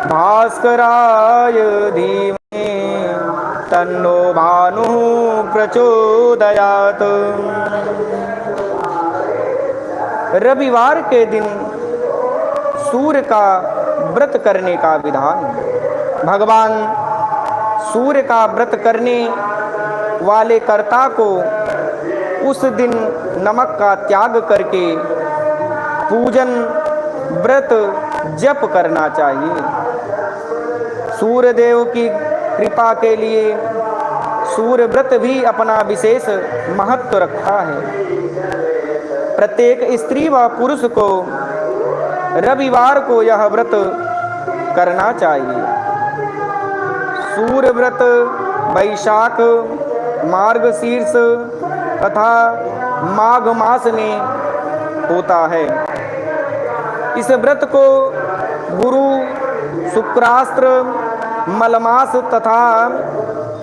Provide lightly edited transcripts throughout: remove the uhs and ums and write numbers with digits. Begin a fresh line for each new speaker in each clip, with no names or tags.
भास्कराय धीमहि तन्नो भानुः प्रचोदयात्। रविवार के दिन सूर्य का व्रत करने का विधान। भगवान सूर्य का व्रत करने वाले कर्ता को उस दिन नमक का त्याग करके पूजन व्रत जप करना चाहिए। सूर्य देव की कृपा के लिए सूर्य व्रत भी अपना विशेष महत्व रखता है। प्रत्येक स्त्री व पुरुष को रविवार को यह व्रत करना चाहिए। सूर्य व्रत वैशाख, मार्गशीर्ष तथा माघ मास में होता है। इस व्रत को गुरु, शुक्रास्त्र, मलमास तथा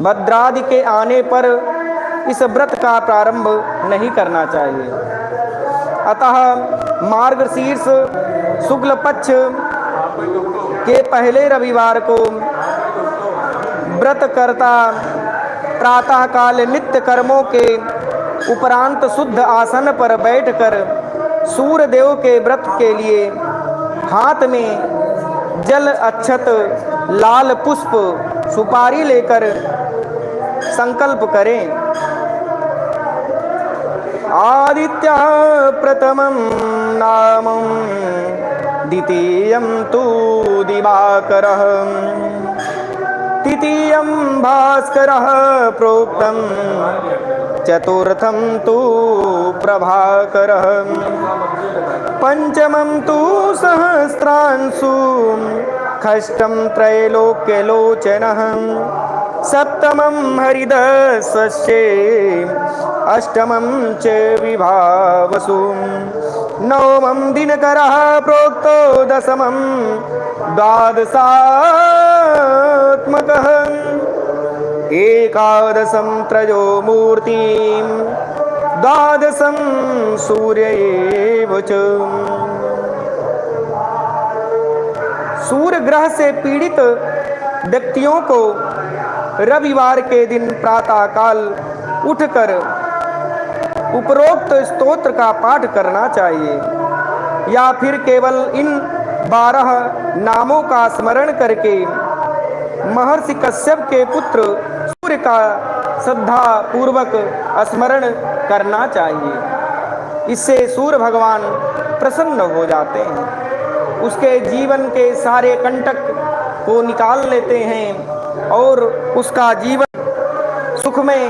भद्रादि के आने पर इस व्रत का प्रारंभ नहीं करना चाहिए। अतः मार्गशीर्ष शुक्ल पक्ष के पहले रविवार को व्रत करता प्रातःकाल नित्य कर्मों के उपरांत शुद्ध आसन पर बैठकर सूर्य देव के व्रत के लिए हाथ में जल, अक्षत, लाल पुष्प, सुपारी लेकर संकल्प करें। आदित्य प्रथमं नामं द्वितीयं तु दिवाकरः तृतीयं भास्करः प्रोक्तं चतुर्थं तु प्रभाकरः पंचमं तु सहस्रांशु षष्ठं त्रैलोक्यलोचनः सप्तमं हरिदस्वस्य अष्टमं च विभावसु नवमं दिनकरः प्रोक्तो दशमं द्वादशात्मकः एकादशं त्रयोमूर्तिं द्वादशं सूर्य एव च। सूर्य ग्रह से पीड़ित व्यक्तियों को रविवार के दिन प्रातःकाल उठकर उपरोक्त स्तोत्र का पाठ करना चाहिए या फिर केवल इन 12 नामों का स्मरण करके महर्षि कश्यप के पुत्र सूर्य का श्रद्धा पूर्वक स्मरण करना चाहिए। इससे सूर्य भगवान प्रसन्न हो जाते हैं, उसके जीवन के सारे कंटक को निकाल लेते हैं और उसका जीवन सुख में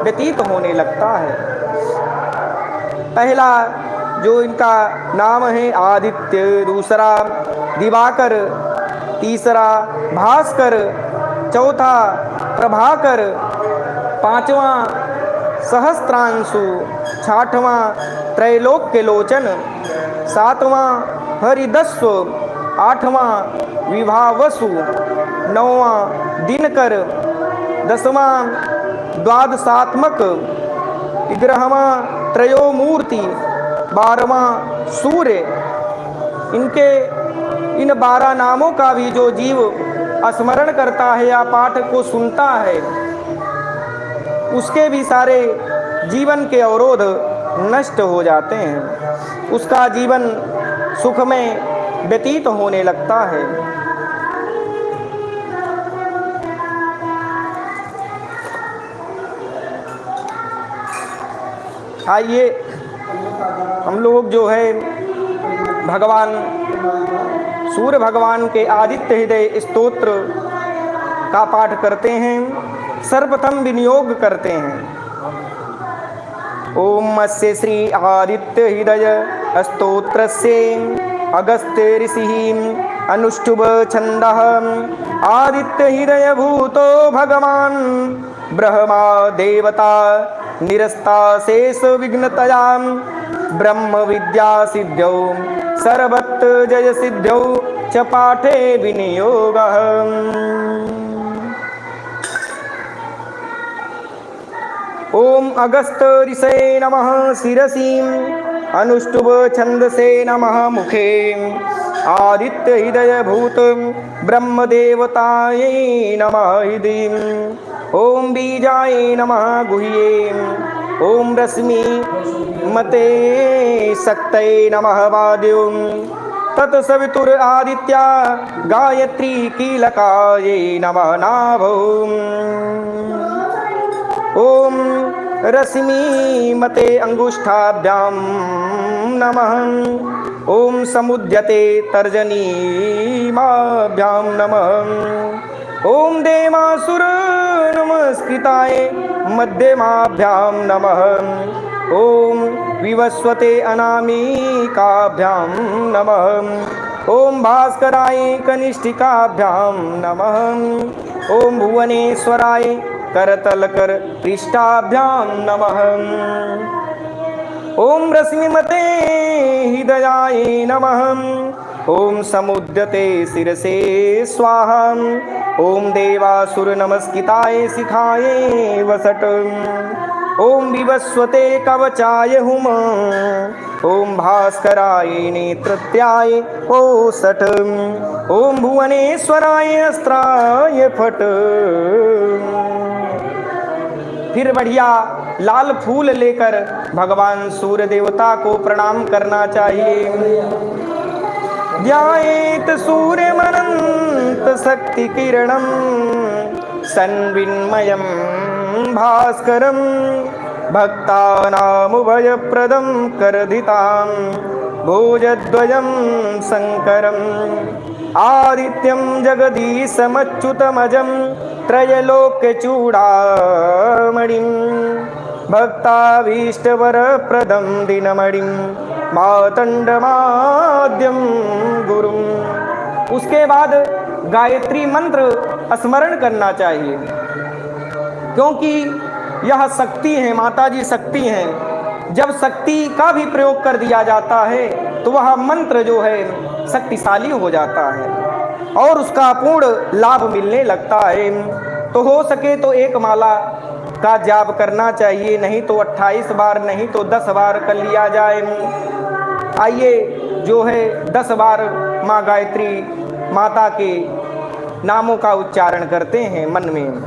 व्यतीत होने लगता है। पहला जो इनका नाम है आदित्य, दूसरा दिवाकर, तीसरा भास्कर, चौथा प्रभाकर, पांचवा सहस्त्रांशु, छठवां त्रैलोक्यलोचन, सातवां हरिदस्व, आठवां विभावसु, नौवां दिनकर, दसवां द्वादशात्मक, 11वां त्रयोमूर्ति, 12वां सूर्य। इनके इन 12 नामों का भी जो जीव स्मरण करता है या पाठ को सुनता है उसके भी सारे जीवन के अवरोध नष्ट हो जाते हैं, उसका जीवन सुख में व्यतीत होने लगता है। आइए हम लोग जो है भगवान सूर्य भगवान के आदित्य हृदय स्तोत्र का पाठ करते हैं। सर्वप्रथम विनियोग करते हैं। ओम अस्य श्री आदित्य हृदय स्तोत्रस्य अगस्त्य ऋषिः अनुष्टुभ छन्दः आदित्य हृदय भूतो भगवान ब्रह्मा देवता निरस्ता शेष विघ्नतयां ब्रह्म विद्या सिद्ध्यौ सर्वत्र जय सिद्ध्यौ च पाठे विनियोगः। ओम अगस्त ऋषये नमः शिरसि अनुष्टुभ छंदसे नमः मुखे आदित्य हृदय भूत ब्रह्म देवताये नमः हृदि। ओम बीजाय नमः गुह्ये। ओम रश्मि मते शक्तये नमः वाद्युं। तत्सवितुर आदित्या गायत्री कीलकाये नमः नाभौ। ओम रश्मि मते अंगुष्ठाभ्यां नमः। ओम समुद्यते तर्जनीमाभ्यां नमः। ओम देवासुर नमस्कृताय मध्यमाभ्यां नमः। ओम विवस्वते अनामिकाभ्यां नमः। ओम भास्कराय कनिष्ठिकाभ्यां नमः। ओम भुवनेश्वराय करतलकर पृष्ठाभ्यां नमः। ओम रश्मिमते हृदयाय नमः। ओम समुद्यते शिरसे स्वाहा। ओम देवासुर नमस्कृताय शिखाय वसट। ओम विवस्वते कवचाय हुम। ओम भास्कराय नेत्रत्याय ओसठ। ओम भुवनेश्वराय अस्त्राय फट। फिर बढ़िया लाल फूल लेकर भगवान सूर्य देवता को प्रणाम करना चाहिए। ध्यायेत सूर्यमनंत शक्ति किरणम सन्विन्मयं भास्करं भक्तानामुभयप्रदं करधितां भोजद्वयं शङ्करम् आदित्यं जगदीशमच्युतमजं त्रैलोक्यचूडामणिं भक्ताभीष्टवरप्रदं दिनमणिं मातण्डमाद्यं गुरुम्। उसके बाद गायत्री मंत्र स्मरण करना चाहिए, क्योंकि यह शक्ति है, माता जी शक्ति हैं। जब शक्ति का भी प्रयोग कर दिया जाता है तो वह मंत्र जो है शक्तिशाली हो जाता है और उसका पूर्ण लाभ मिलने लगता है। तो हो सके तो एक माला का जाप करना चाहिए, नहीं तो 28 बार, नहीं तो 10 बार कर लिया जाए। आइए जो है 10 बार माँ गायत्री माता के नामों का उच्चारण करते हैं मन में।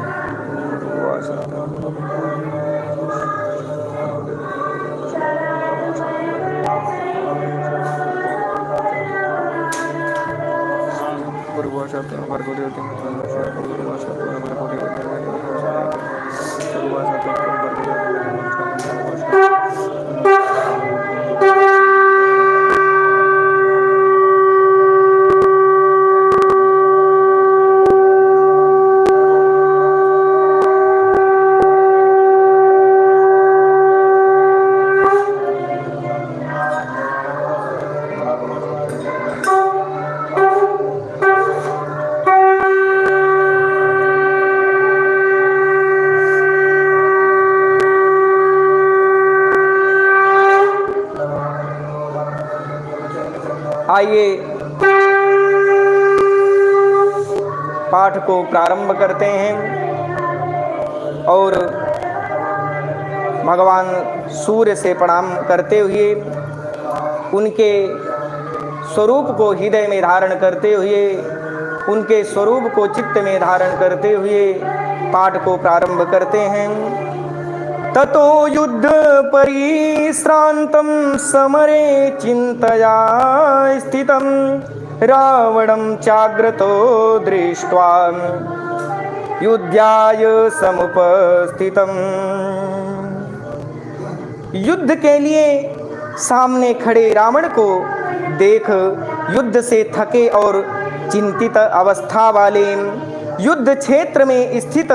आइए पाठ को प्रारंभ करते हैं और भगवान सूर्य से प्रणाम करते हुए उनके स्वरूप को हृदय में धारण करते हुए, उनके स्वरूप को चित्त में धारण करते हुए पाठ को प्रारंभ करते हैं। ततो युद्ध परिश्रांतं समरे चिंतया स्थितं रावणं चाग्रतो दृष्ट्वा युद्धाय समुपस्थितम्। युद्ध के लिए सामने खड़े रावण को देख युद्ध से थके और चिंतित अवस्था वाले युद्ध क्षेत्र में स्थित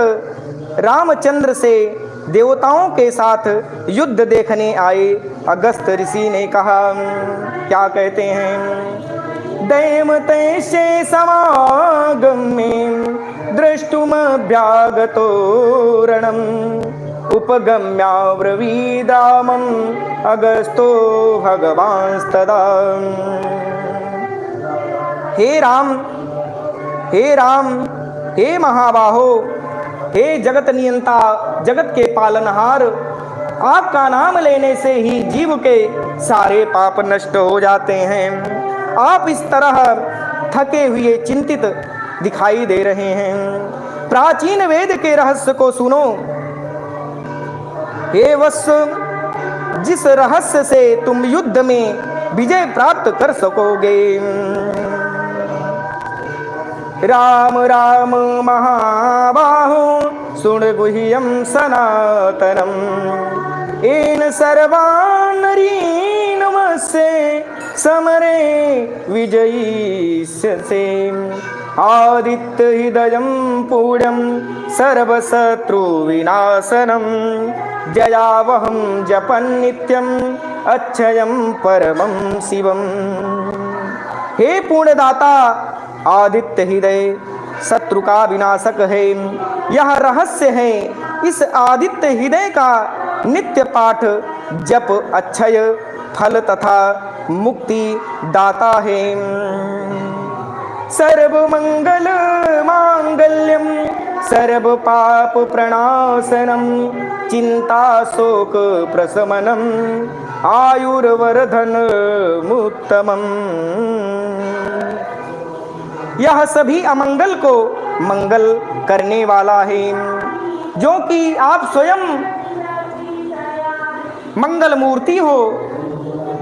रामचंद्र से देवताओं के साथ युद्ध देखने आए अगस्त ऋषि ने कहा, क्या कहते हैं? दैमतैश्च समागम्ये द्रष्टुमभ्यागतो रणम् उपगम्याब्रवीद्रामम् अगस्तो भगवांस्तदा। हे राम, हे राम, हे महाबाहो, हे जगत नियंता, जगत के पालनहार, आपका नाम लेने से ही जीव के सारे पाप नष्ट हो जाते हैं। आप इस तरह थके हुए चिंतित दिखाई दे रहे हैं। प्राचीन वेद के रहस्य को सुनो हे वत्स, जिस रहस्य से तुम युद्ध में विजय प्राप्त कर सकोगे। राम राम महाबाहो सुन गुह्यम सनातनम, येन सर्वान् नरीन् नमस्ये समरे विजयिष्यसे। आदित्य हृदयं पुण्यं सर्वशत्रु विनाशनम, जयावहं जपन् नित्यं अक्षयं परमं शिवम। हे पुण्यदाता, आदित्य हृदय शत्रु का विनाशक है, यह रहस्य है। इस आदित्य हृदय का नित्य पाठ जप अक्षय फल तथा मुक्ति दाता है। सर्वमंगल मांगल्यम सर्व पाप प्रणाशनम, चिंता शोक प्रशमनम, आयुर्वर्धन मुत्तमम। यह सभी अमंगल को मंगल करने वाला है, जो कि आप स्वयं मंगल मूर्ति हो,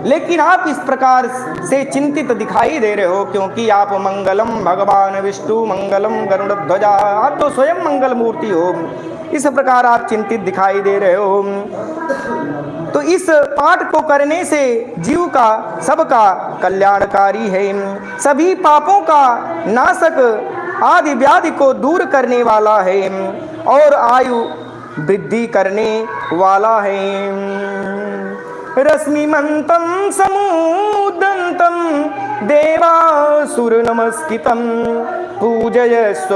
लेकिन आप इस प्रकार से चिंतित दिखाई दे रहे हो क्योंकि आप मंगलम भगवान विष्णु मंगलम गरुड़ ध्वजा, आप तो स्वयं मंगल मूर्ति हो, इस प्रकार आप चिंतित दिखाई दे रहे हो। तो इस पाठ को करने से जीव का सबका कल्याणकारी है, सभी पापों का नाशक, आदि व्याधि को दूर करने वाला है और आयु वृद्धि करने वाला है। रश्मिमन्तं समुदन्तं देवासुर नमस्कृतं, पूजयस्व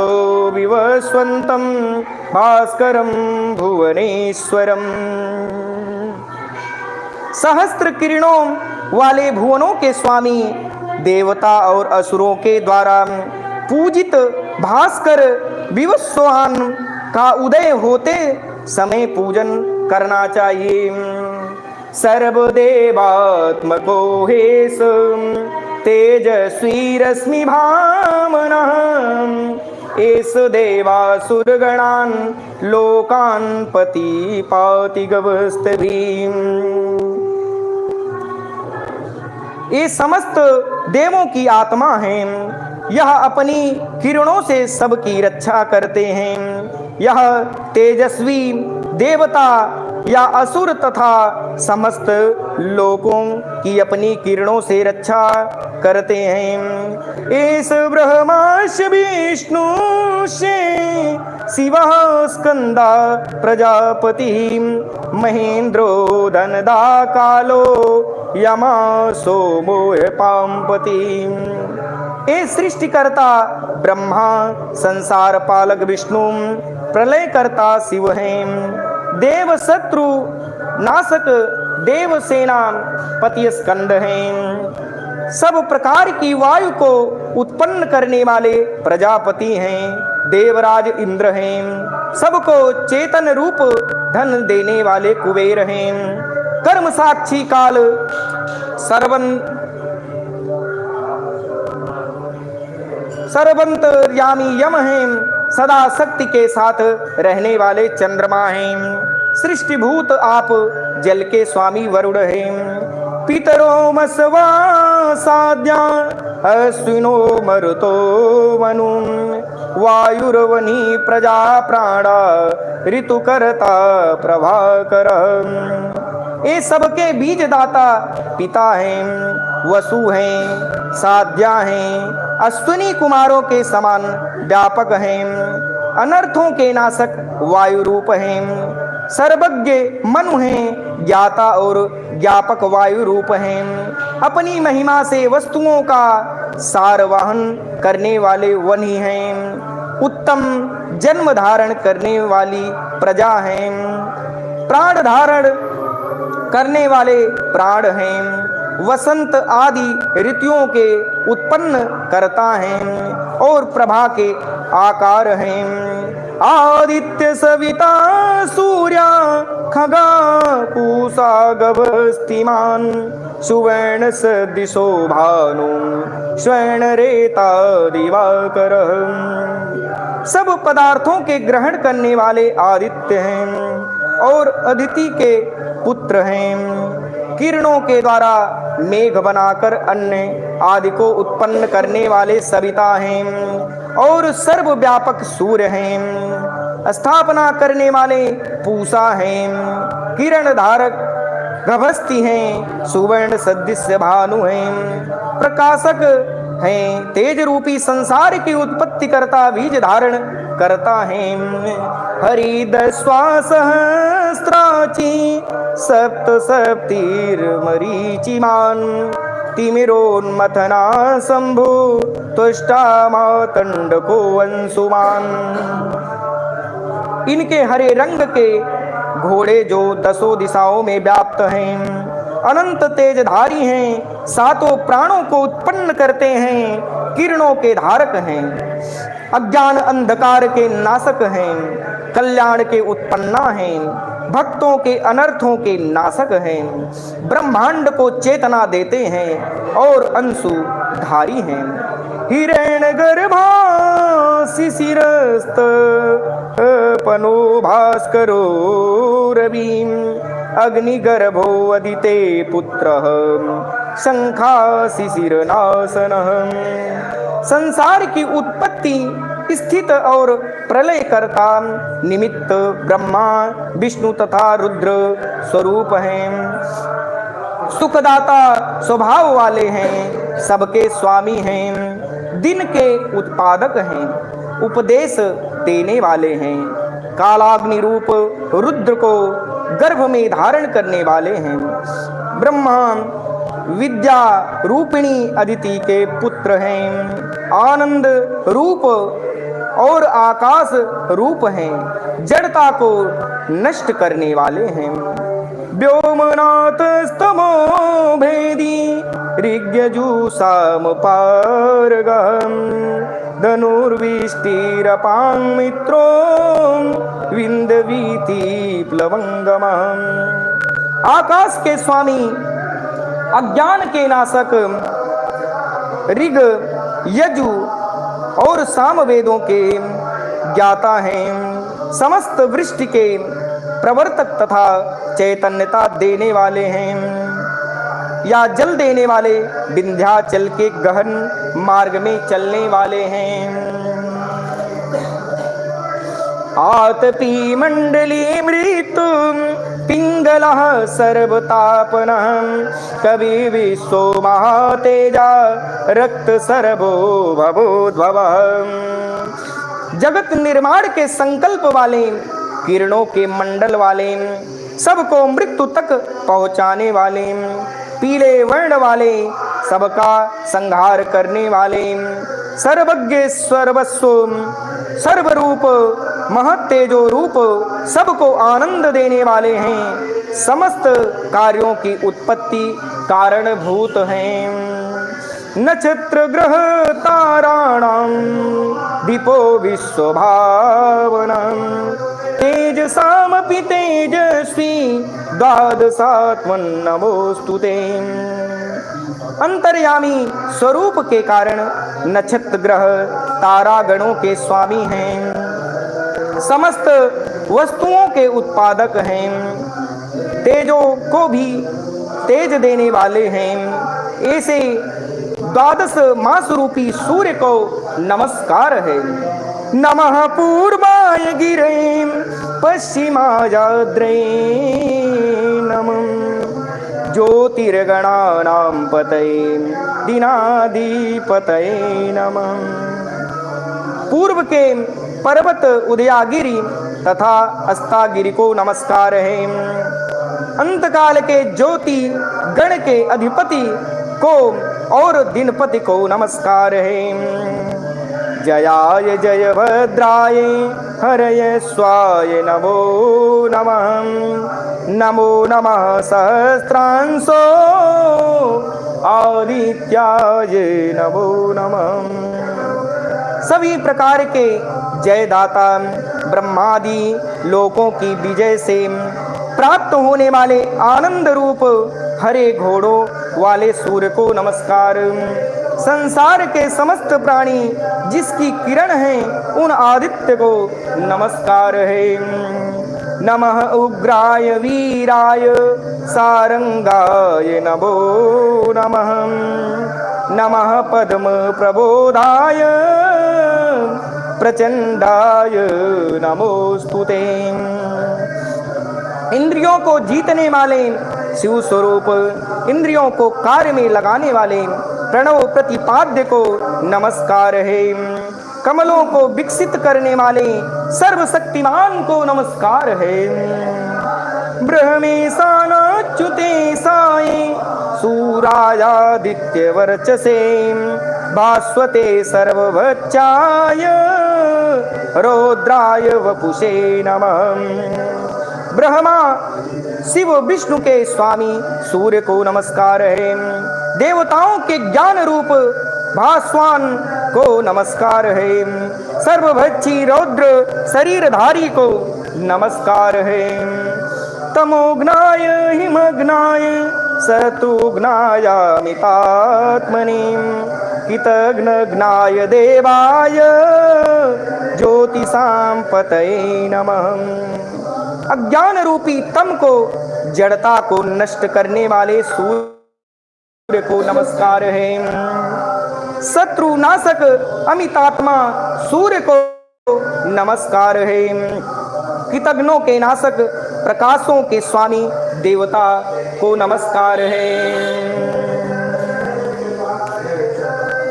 विवस्वन्तं भास्करं भुवनेश्वरम। सहस्त्र किरणों वाले भुवनों के स्वामी, देवता और असुरों के द्वारा पूजित भास्कर विवस्वान का उदय होते समय पूजन करना चाहिए। सर्वदेवात्मको हेस तेजस्वी रश्मि भामना, एस देवासुरगणान् लोकान् पति पाति गवस्तभीम। ये समस्त देवों की आत्मा हैं, यह अपनी किरणों से सबकी रक्षा करते हैं। यह तेजस्वी देवता या असुर तथा समस्त लोकों की अपनी किरणों से रक्षा करते हैं। एस ब्रह्माश विष्णु से शिवा स्कंदा प्रजापति, महेंद्रो धनदा कालो यमा सोमो पांपति। ए सृष्टिकर्ता ब्रह्मा, संसार पालक विष्णु, प्रलय करता शिव हैं। देव शत्रु नाशक देव सेना पति स्कंद हैं। सब प्रकार की वायु को उत्पन्न करने वाले प्रजापति हैं। देवराज इंद्र हैं। सबको चेतन रूप धन देने वाले कुबेर हैं। कर्म साक्षी काल सर्वंतर्यामी यम हैं। सदा शक्ति के साथ रहने वाले चंद्रमा हैं। सृष्टिभूत आप जल के स्वामी वरुण हैं। पितरो मस्वा साध्या अश्विनो मरुतो मनु, वायुर्वनी प्रजा प्राणा ऋतुकर्ता प्रभाकर। ये सबके बीज दाता पिता हैं, वसु हैं, साध्या हैं, अश्विनी कुमारों के समान व्यापक हैं, अनर्थों के नाशक वायु रूप हैं। सर्वज्ञ मनु हैं, ज्ञाता और ज्ञापक वायु रूप हैं। अपनी महिमा से वस्तुओं का सार वहन करने वाले वनी हैं। उत्तम जन्म धारण करने वाली प्रजा हैं। प्राण धारण करने वाले प्राण हैं। वसंत आदि ऋतुओं के उत्पन्न करता हैं और प्रभा के आकार हैं। आदित्य सविता सूर्या खगा पूषा गवस्तिमान, सुवर्ण सदृशो भानु स्वर्ण रेता दिवाकर। सब पदार्थों के ग्रहण करने वाले आदित्य हैं और अदिति के पुत्र हैं। किरणों के द्वारा मेघ बनाकर अन्न आदि को उत्पन्न करने वाले सविता हैं और सर्वव्यापक सूर्य हैं। स्थापना करने वाले पूषा हैं। किरण धारक गभस्ति हैं। सुवर्ण सदृश भानु हैं। प्रकाशक हैं। तेज रूपी संसार की उत्पत्ति करता बीज धारण करता है। हरिद सहस्राची सप्त सप्तिर्मरीचिमान तिमिरोन्मथना शंभु तुष्टा मातंड को अंशुमान। इनके हरे रंग के घोड़े जो दसों दिशाओं में व्याप्त हैं, अनंत तेजधारी हैं, सातों प्राणों को उत्पन्न करते हैं, किरणों के धारक हैं, अज्ञान अंधकार के नाशक हैं, कल्याण के उत्पन्ना हैं, भक्तों के अनर्थों के नाशक हैं, ब्रह्मांड को चेतना देते हैं और अंशुधारी हैं। हिरण गर्भा शिशिरस्त पनो भास्करो रविम अग्निगर्भो अदिते पुत्रः शंखा शिशिरनाशनः। संसार की उत्पत्ति स्थित और प्रलय करता निमित्त ब्रह्मा विष्णु तथा रुद्र स्वरूप हैं। सुखदाता स्वभाव वाले हैं, सबके स्वामी हैं, दिन के उत्पादक हैं, उपदेश देने वाले हैं। कालाग्नि रूप रुद्र को गर्भ में धारण करने वाले हैं। ब्रह्मा विद्या रूपिणी अदिति के पुत्र हैं। आनंद रूप और आकाश रूप हैं। जड़ता को नष्ट करने वाले हैं। व्योमनाथ स्तमो भेदी ऋग्यजु साम पारगम धनुर्विष्टिरपां मित्रो विंदवीति प्लवंगमम्। आकाश के स्वामी, अज्ञान के नाशक, ऋग यजु और सामवेदों के ज्ञाता हैं। समस्त वृष्टि के प्रवर्तक तथा चैतन्यता देने वाले हैं, या जल देने वाले विंध्याचल के गहन मार्ग में चलने वाले हैं। आतपी मंडली मृत्यु पिंगलः सर्वतापनः कवि विश्व महातेजा रक्त सर्वो भवोद्भवः। जगत निर्माण के संकल्प वाले, किरणों के मंडल वाले, सबको मृत्यु तक पहुँचाने वाले, पीले वर्ण वाले, सबका संहार करने वाले, सर्वज्ञ सर्वस्व सर्वरूप महत्तेजो रूप, सबको आनंद देने वाले हैं, समस्त कार्यों की उत्पत्ति कारणभूत हैं। नक्षत्र ग्रह ताराणां दीपो विश्वभावनम् तेजसामपि तेजस्वी द्वादशात्मन् नमोस्तुते। अंतर्यामी स्वरूप के कारण नक्षत्र ग्रह तारागणों के स्वामी हैं, समस्त वस्तुओं के उत्पादक हैं, तेजों को भी तेज देने वाले हैं। ऐसे द्वादश मास रूपी सूर्य को नमस्कार है। नमः पूर्वाय गिरे पश्चिमायाद्रे नमः ज्योतिर्गणानां पतये दीनाधिपतये नमः। पूर्व के पर्वत उदयागिरि तथा अस्तागिरि को नमस्कार है। अंतकाल के ज्योति गण के अधिपति को और दिनपति को नमस्कार है। जयाय जय भद्राय हरय स्वाय नमो नमः। नमो नमः सहस्रांशो आदित्याय नमो नमः। सभी प्रकार के जयदाता ब्रह्मादि लोकों की विजय से प्राप्त होने वाले आनंद रूप हरे घोड़ों वाले सूर्य को नमस्कार। संसार के समस्त प्राणी जिसकी किरण है उन आदित्य को नमस्कार है। नमः उग्राय वीराय सारंगाय नमो नमः। नमः पद्म प्रबोधाय प्रचंडाय नमोस्तुते। इंद्रियों को जीतने वाले शिव स्वरूप, इंद्रियों को कार्य में लगाने वाले प्रणव प्रतिपाद्य को नमस्कार है। कमलों को विकसित करने वाले सर्वशक्तिमान को नमस्कार है। ब्रह्मेशानाच्युते साय सूरायादित्य वर्चसे भास्वते सर्वभक्षाय रौद्राय वपुषे नमः। ब्रह्मा शिव विष्णु के स्वामी सूर्य को नमस्कार है। देवताओं के ज्ञान रूप भास्वान को नमस्कार है। सर्वभक्षी रौद्र शरीरधारी को नमस्कार है। तमोघ्नाय हिमघ्नाय सतुघ्नाय अमितात्मने हितघ्नघ्नाय देवाय ज्योतिषां पतये नमः। अज्ञान रूपी तम को, जड़ता को नष्ट करने वाले सूर्य को नमस्कार है। शत्रु नाशक अमितात्मा सूर्य को नमस्कार है। कृतघ्नों के नाशक प्रकाशों के स्वामी देवता को नमस्कार है।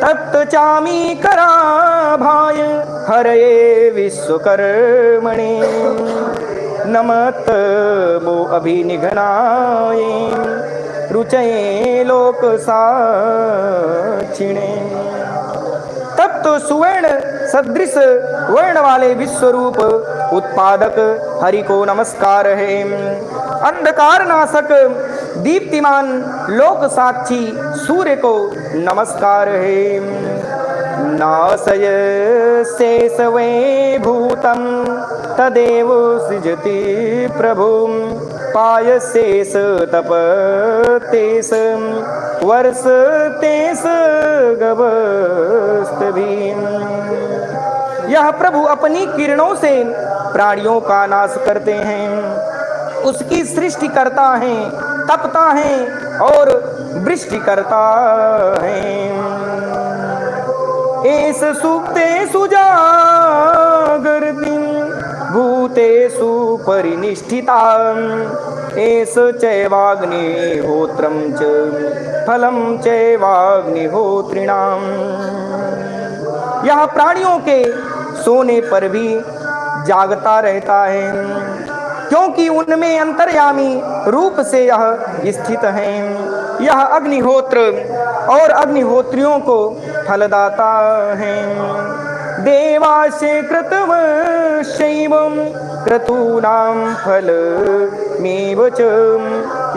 तप्त चामी कराभाय हरये विश्वकर्मणे नमत मो अभिनिघनाय रुचये लोक साक्षिणे। तब तो सुवर्ण सदृश वर्ण वाले विश्वरूप उत्पादक हरि को नमस्कार है। अंधकार नाशक दीप्तिमान लोक साक्षी सूर्य को नमस्कार है। नासय शेष वै भूतं तदेव सृजति प्रभु पायशेष तपतेश वर्ष तेस गवस्तभी। यह प्रभु अपनी किरणों से प्राणियों का नाश करते हैं, उसकी सृष्टि करता है, तपता है और वृष्टि करता है। एस सुप्तेषु जागर्ति भूतेषु परिनिष्ठिता एस चैवाग्निहोत्रं च फलं चैवाग्निहोत्रिणाम्। यह प्राणियों के सोने पर भी जागता रहता है, क्योंकि उनमें अंतर्यामी रूप से यह स्थित है। यह अग्निहोत्र और अग्निहोत्रियों को फलदाता है। देवाशे कृतवशैवं क्रतूनां फलमेव च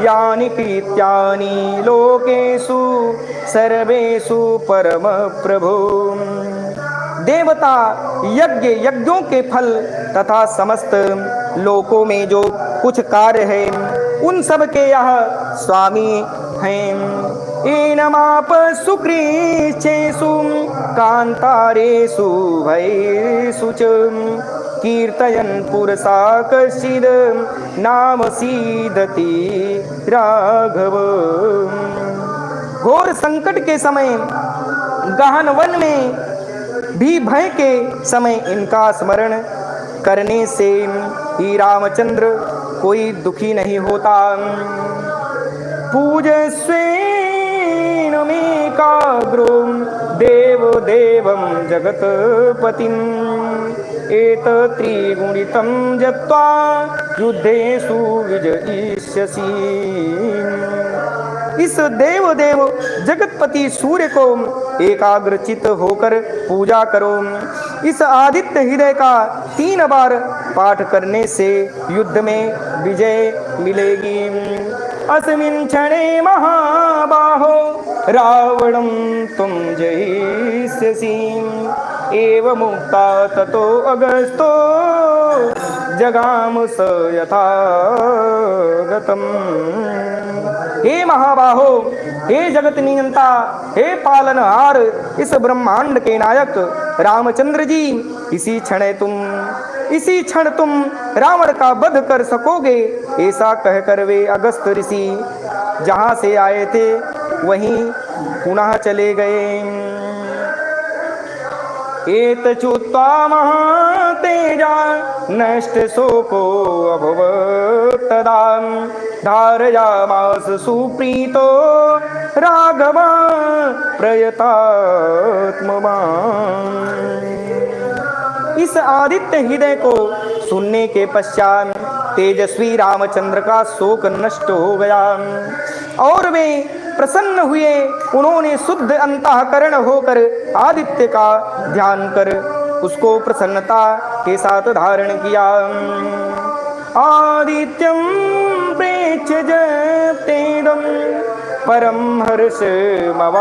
यानि कृत्यानि लोकेषु सर्वेषु परमप्रभो। देवता यज्ञ यज्ञों के फल तथा समस्त लोकों में जो कुछ कार्य है उन सब के यह स्वामी हैं। एनमाप सुकृच्छेषु कांतारेषु भयेषु च कीर्तयन् पुरसा कश्चिद् नाम सीदति राघव। घोर संकट के समय गहन वन में भी भय के समय इनका स्मरण करने से ही रामचंद्र कोई दुखी नहीं होता। पूजस्वेनमेकाग्रो देव देवं जगत्पतिम् एतत्त्रिगुणितं जप्त्वा युद्धेषु विजयिष्यसि। इस देव देव जगतपति सूर्य को एकाग्रचित होकर पूजा करो। इस आदित्य हृदय का 3 बार पाठ करने से युद्ध में विजय मिलेगी। अस्मिन् क्षणे महाबाहो रावणं तुम जयिष्यसि। एव मुक्ता ततो अगस्तो जगाम स यथा गतम्। हे महाबाहो, हे जगत नियंता, हे पालनहार, इस ब्रह्मांड के नायक रामचंद्र जी, इसी क्षण तुम रावण का वध कर सकोगे, ऐसा कहकर वे अगस्त ऋषि जहां से आए थे वहीं पुनः चले गए। एत चुत्वा महातेजा नष्ट शोको अभवत् तदा धारयामास सुप्रीतो राघवा प्रयतात्मवान्। इस आदित्य हृदय को सुनने के पश्चात तेजस्वी रामचंद्र का शोक नष्ट हो गया और वे प्रसन्न हुए। उन्होंने शुद्ध अंतःकरण होकर आदित्य का ध्यान कर उसको प्रसन्नता के साथ धारण किया। आदित्यं प्रेक्ष्य जयतेदं परम हर्षमवाप्तवान्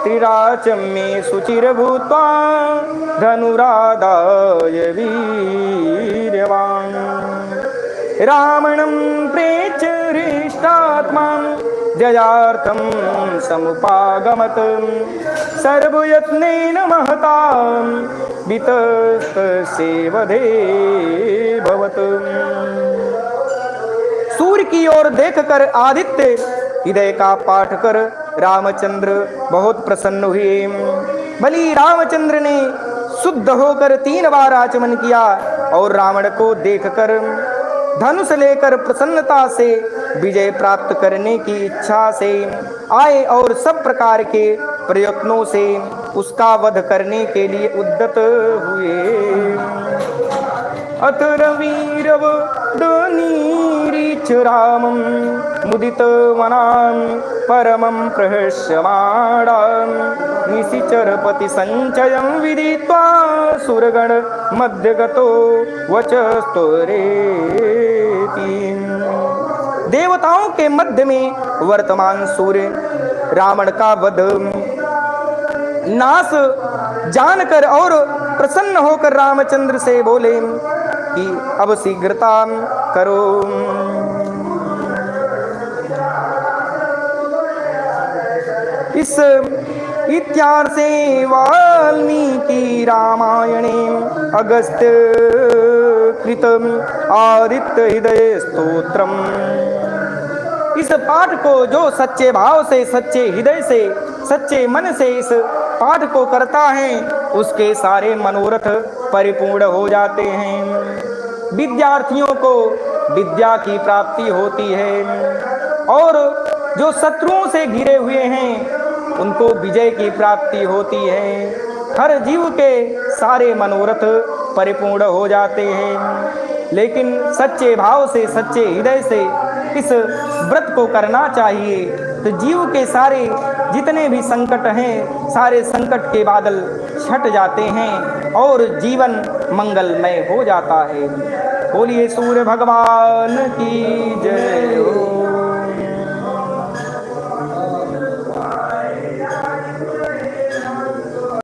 त्रिराचं मे शुचिर्भूत्वा धनुरादाय वीर्यवान्। रावणं प्रेक्ष्य हृष्टात्मा जयार्थं समुपागमत् सर्वयत्नेन महतां वितस्तस्य वधे भवत्। सूर्य की ओर देखकर आदित्य हृदय का पाठ कर रामचंद्र बहुत प्रसन्न हुए। बलि रामचंद्र ने शुद्ध होकर 3 बार आचमन किया और रावण को देखकर धनुष लेकर प्रसन्नता से विजय प्राप्त करने की इच्छा से आए और सब प्रकार के प्रयत्नों से उसका वध करने के लिए उद्यत हुए। अथ रवीरव दनीरीच रामं मुदित मनां परमं प्रहस्यमाणां निशिचरपति संचयं विदित्वा सुरगण मध्यगतो वचस्तुरेति। देवताओं के मध्य में वर्तमान सूर्य रावण का वध नाश जानकर और प्रसन्न होकर रामचंद्र से बोले कि अब शीघ्रता करो। इस इत्यार्थे वाल्मीकि रामायणे अगस्त्य कृतम् आदित्य हृदय स्तोत्रम्। इस पाठ को जो सच्चे भाव से, सच्चे हृदय से, सच्चे मन से इस पाठ को करता है उसके सारे मनोरथ परिपूर्ण हो जाते हैं। विद्यार्थियों को विद्या की प्राप्ति होती है और जो शत्रुओं से घिरे हुए हैं उनको विजय की प्राप्ति होती है। हर जीव के सारे मनोरथ परिपूर्ण हो जाते हैं। लेकिन सच्चे भाव से, सच्चे हृदय से इस व्रत को करना चाहिए तो जीव के सारे जितने भी संकट हैं सारे संकट के बादल छट जाते हैं और जीवन मंगलमय हो जाता है। बोलिए सूर्य भगवान की जय।